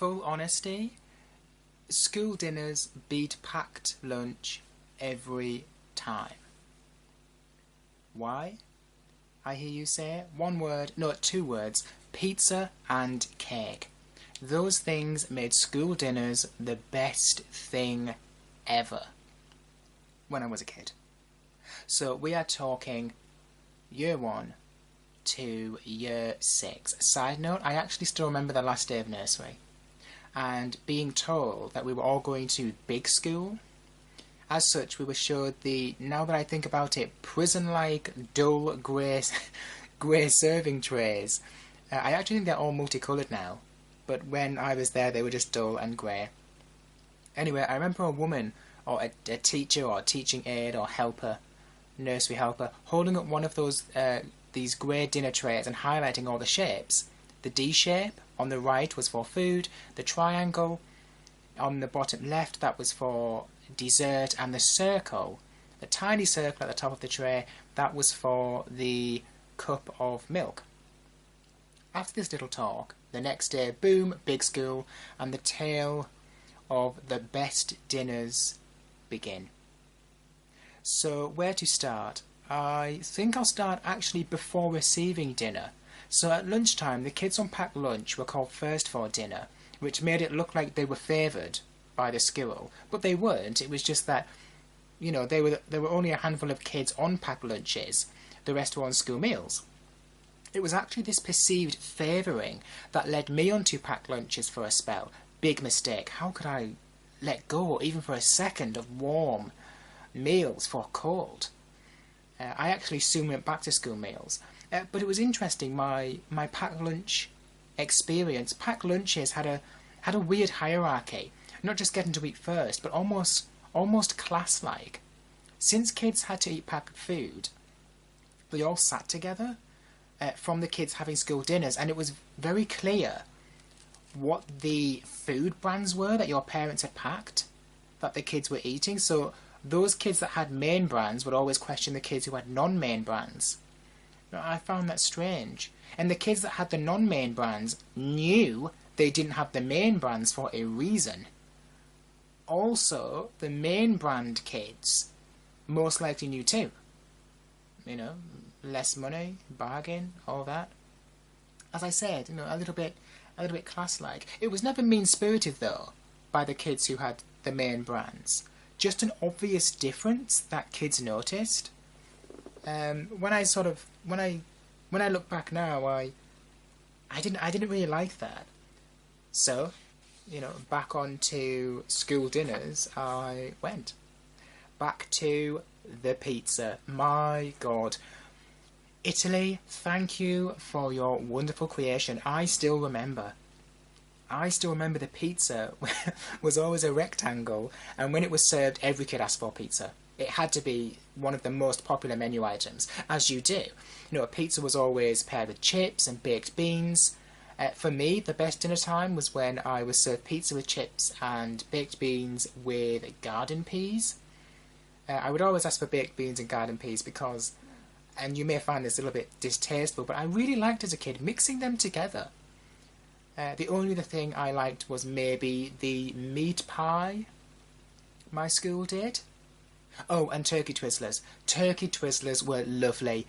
full honesty, school dinners beat packed lunch every time. Why? I hear you say. One word, no, two words: pizza and cake. Those things made school dinners the best thing ever when I was a kid. So we are talking year 1 to year 6. Side note, I actually still remember the last day of nursery and being told that we were all going to big school. As such, we were showed the, now that I think about it, prison-like dull grey serving trays. I actually think they're all multicoloured now, but when I was there they were just dull and grey. Anyway, I remember a woman, or a teacher or a teaching aide or helper, nursery helper, holding up one of those these grey dinner trays and highlighting all the shapes. The D shape on the right was for food, the triangle on the bottom left, that was for dessert, and the circle, the tiny circle at the top of the tray, that was for the cup of milk. After this little talk, the next day, boom, big school, and the tale of the best dinners begin. So where to start? I think I'll start actually before receiving dinner. So at lunchtime, the kids on packed lunch were called first for dinner, which made it look like they were favoured by the school, but they weren't. It was just that, you know, there were only a handful of kids on packed lunches. The rest were on school meals. It was actually this perceived favouring that led me onto packed lunches for a spell. Big mistake. How could I let go, even for a second, of warm meals for cold? I actually soon went back to school meals. But it was interesting, my packed lunch experience. Packed lunches had a weird hierarchy. Not just getting to eat first, but almost class-like. Since kids had to eat packed food, they all sat together from the kids having school dinners, and it was very clear what the food brands were that your parents had packed that the kids were eating. So those kids that had main brands would always question the kids who had non-main brands. I found that strange. And the kids that had the non-main brands knew they didn't have the main brands for a reason. Also, the main brand kids most likely knew too. You know, less money, bargain, all that. As I said, you know, a little bit class-like. It was never mean-spirited though by the kids who had the main brands. Just an obvious difference that kids noticed. When I look back now, I didn't really like that. So, you know, back onto school dinners I went. Back to the pizza. My God. Italy, thank you for your wonderful creation. I still remember the pizza was always a rectangle, and when it was served, every kid asked for pizza. It had to be one of the most popular menu items, as you do. You know, a pizza was always paired with chips and baked beans. For me, the best dinner time was when I was served pizza with chips and baked beans with garden peas. I would always ask for baked beans and garden peas because, and you may find this a little bit distasteful, but I really liked as a kid mixing them together. The only other thing I liked was maybe the meat pie my school did. Oh, and turkey twizzlers. Turkey twizzlers were lovely,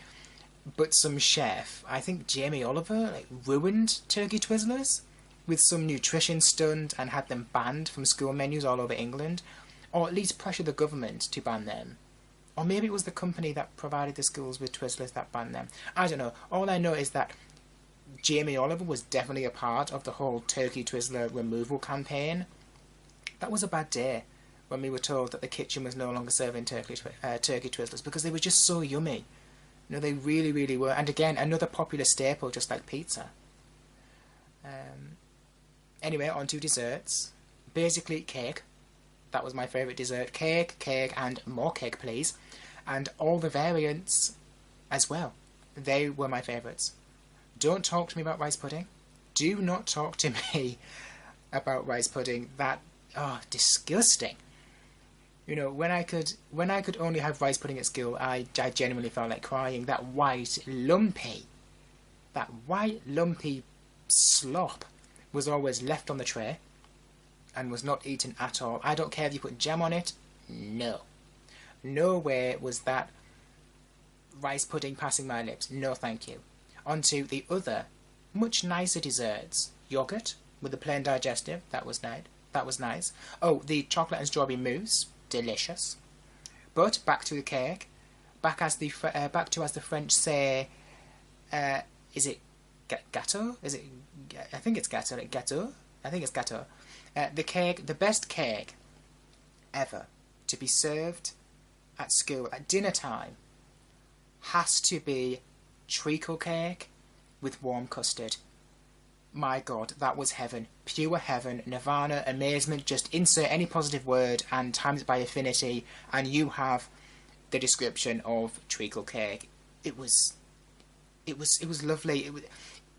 but some chef, I think Jamie Oliver, ruined turkey twizzlers with some nutrition stunt and had them banned from school menus all over England, or at least pressured the government to ban them. Or maybe it was the company that provided the schools with twizzlers that banned them. I don't know. All I know is that Jamie Oliver was definitely a part of the whole turkey twizzler removal campaign. That was a bad day when we were told that the kitchen was no longer serving turkey twizzlers because they were just so yummy. You know, they really, really were. And again, another popular staple, just like pizza. Anyway, on to desserts. Basically, cake. That was my favourite dessert. Cake, and more cake, please. And all the variants as well. They were my favourites. Don't talk to me about rice pudding. Do not talk to me about rice pudding. That, disgusting. You know, when I could only have rice pudding at school, I genuinely felt like crying. That white lumpy slop was always left on the tray and was not eaten at all. I don't care if you put jam on it. No. No way was that rice pudding passing my lips. No thank you. On to the other, much nicer desserts. Yoghurt with a plain digestive. That was nice. Oh, the chocolate and strawberry mousse. Delicious. But back to the cake. Back to as the French say. Is it gâteau? Is it? I think it's gâteau. Gâteau. I think it's gâteau. The cake, the best cake ever to be served at school at dinner time, has to be treacle cake with warm custard. My God, that was heaven. Pure heaven, nirvana, amazement. Just insert any positive word and times it by infinity, and you have the description of treacle cake. It was lovely.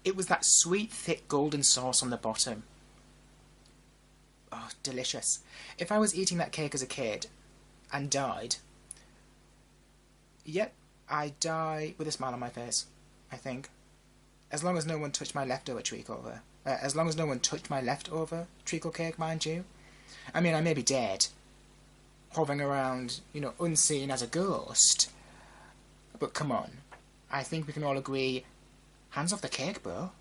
It was that sweet, thick, golden sauce on the bottom. Oh, delicious. If I was eating that cake as a kid and died, yep, I'd die with a smile on my face, I think. As long as no one touched my leftover treacle. As long as no one touched my leftover treacle cake, mind you. I mean, I may be dead, hovering around, unseen as a ghost. But come on. I think we can all agree, hands off the cake, bro.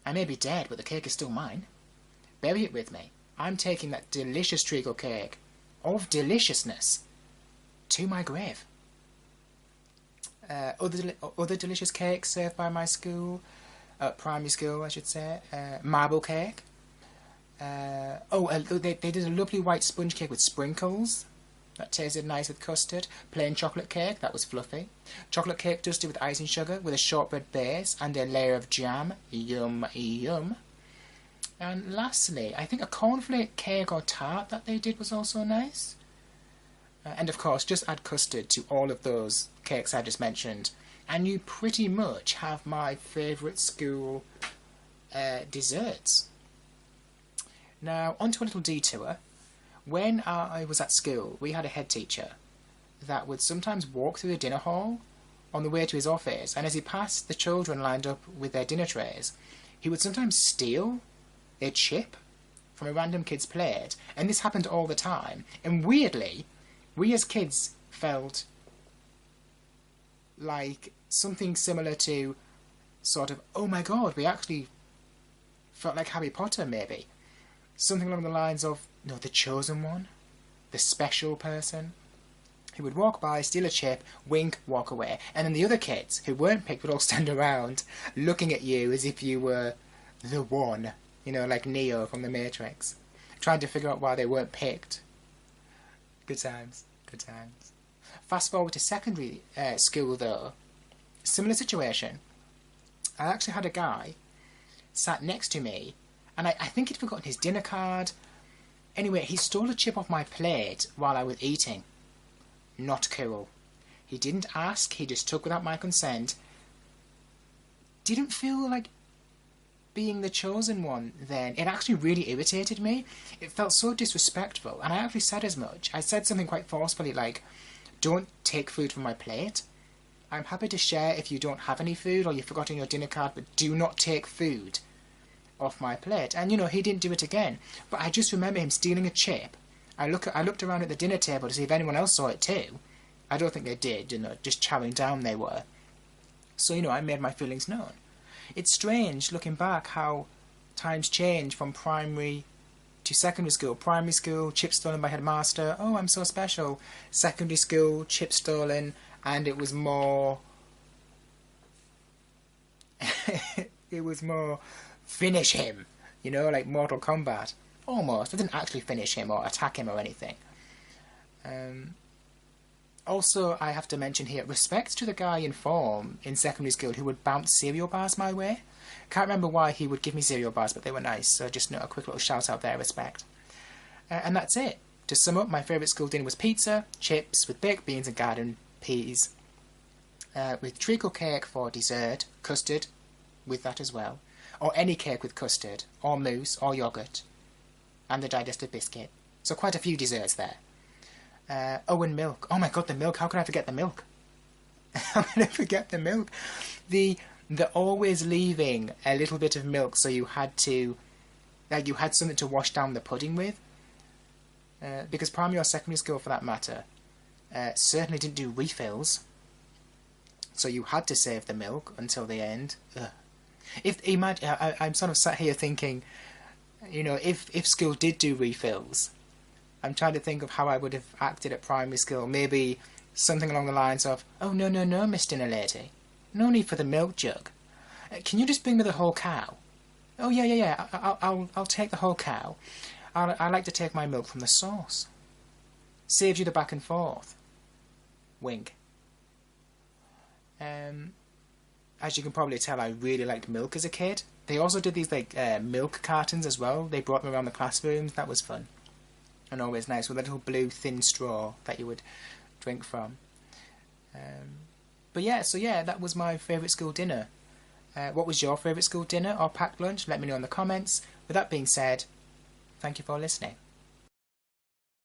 I may be dead, but the cake is still mine. Bury it with me. I'm taking that delicious treacle cake, of deliciousness, to my grave. Other delicious cakes served by my school, primary school I should say, marble cake. They did a lovely white sponge cake with sprinkles. That tasted nice with custard. Plain chocolate cake, that was fluffy. Chocolate cake dusted with icing sugar with a shortbread base and a layer of jam. Yum, yum. And lastly, I think a cornflake cake or tart that they did was also nice. And of course, just add custard to all of those cakes I just mentioned, and you pretty much have my favourite school desserts. Now, onto a little detour. When I was at school, we had a head teacher that would sometimes walk through the dinner hall on the way to his office, and as he passed the children lined up with their dinner trays, he would sometimes steal a chip from a random kid's plate, and this happened all the time. And weirdly, we as kids felt like something similar to sort of, oh my God, we actually felt like Harry Potter, maybe. Something along the lines of, no, the chosen one, the special person. He would walk by, steal a chip, wink, walk away, and then the other kids who weren't picked would all stand around looking at you as if you were the one, like Neo from the Matrix, trying to figure out why they weren't picked. Good times, good times. Fast forward to secondary school though, similar situation. I actually had a guy sat next to me, and I think he'd forgotten his dinner card. Anyway, he stole a chip off my plate while I was eating. Not cool. He didn't ask, he just took without my consent. Didn't feel like being the chosen one then. It actually really irritated me. It felt so disrespectful, and I actually said as much. I said something quite forcefully like, don't take food from my plate. I'm happy to share if you don't have any food or you've forgotten your dinner card, but do not take food off my plate. And he didn't do it again. But I just remember him stealing a chip. I looked around at the dinner table to see if anyone else saw it too. I don't think they did, just chowing down they were. So, I made my feelings known. It's strange, looking back, how times change from primary to secondary school. Primary school, chip stolen by headmaster, oh, I'm so special. Secondary school, chip stolen, and it was more... it was more, finish him, like Mortal Kombat. Almost. I didn't actually finish him or attack him or anything. Also, I have to mention here, respect to the guy in form in secondary school who would bounce cereal bars my way. Can't remember why he would give me cereal bars, but they were nice, so just a quick little shout out there, respect. And that's it. To sum up, my favourite school dinner was pizza, chips with baked beans and garden peas, with treacle cake for dessert, custard with that as well, or any cake with custard, or mousse, or yoghurt, and the digestive biscuit. So quite a few desserts there. And milk. Oh my God, the milk. How could I forget the milk? How could I forget the milk? The always leaving a little bit of milk, so you had to Like you had something to wash down the pudding with. Because primary or secondary school, for that matter, certainly didn't do refills. So you had to save the milk until the end. Ugh. If imagine, I'm sort of sat here thinking, you know, if school did do refills, I'm trying to think of how I would have acted at primary school. Maybe something along the lines of, "Oh no, no, no, Miss Dinner Lady, no need for the milk jug. Can you just bring me the whole cow?" "Oh yeah, yeah, yeah. I'll take the whole cow. I like to take my milk from the source. Saves you the back and forth." Wink. As you can probably tell, I really liked milk as a kid. They also did these like milk cartons as well. They brought them around the classrooms. That was fun and always nice with a little blue thin straw that you would drink from. But yeah, so yeah, that was my favourite school dinner. What was your favourite school dinner or packed lunch? Let me know in the comments. With that being said, thank you for listening.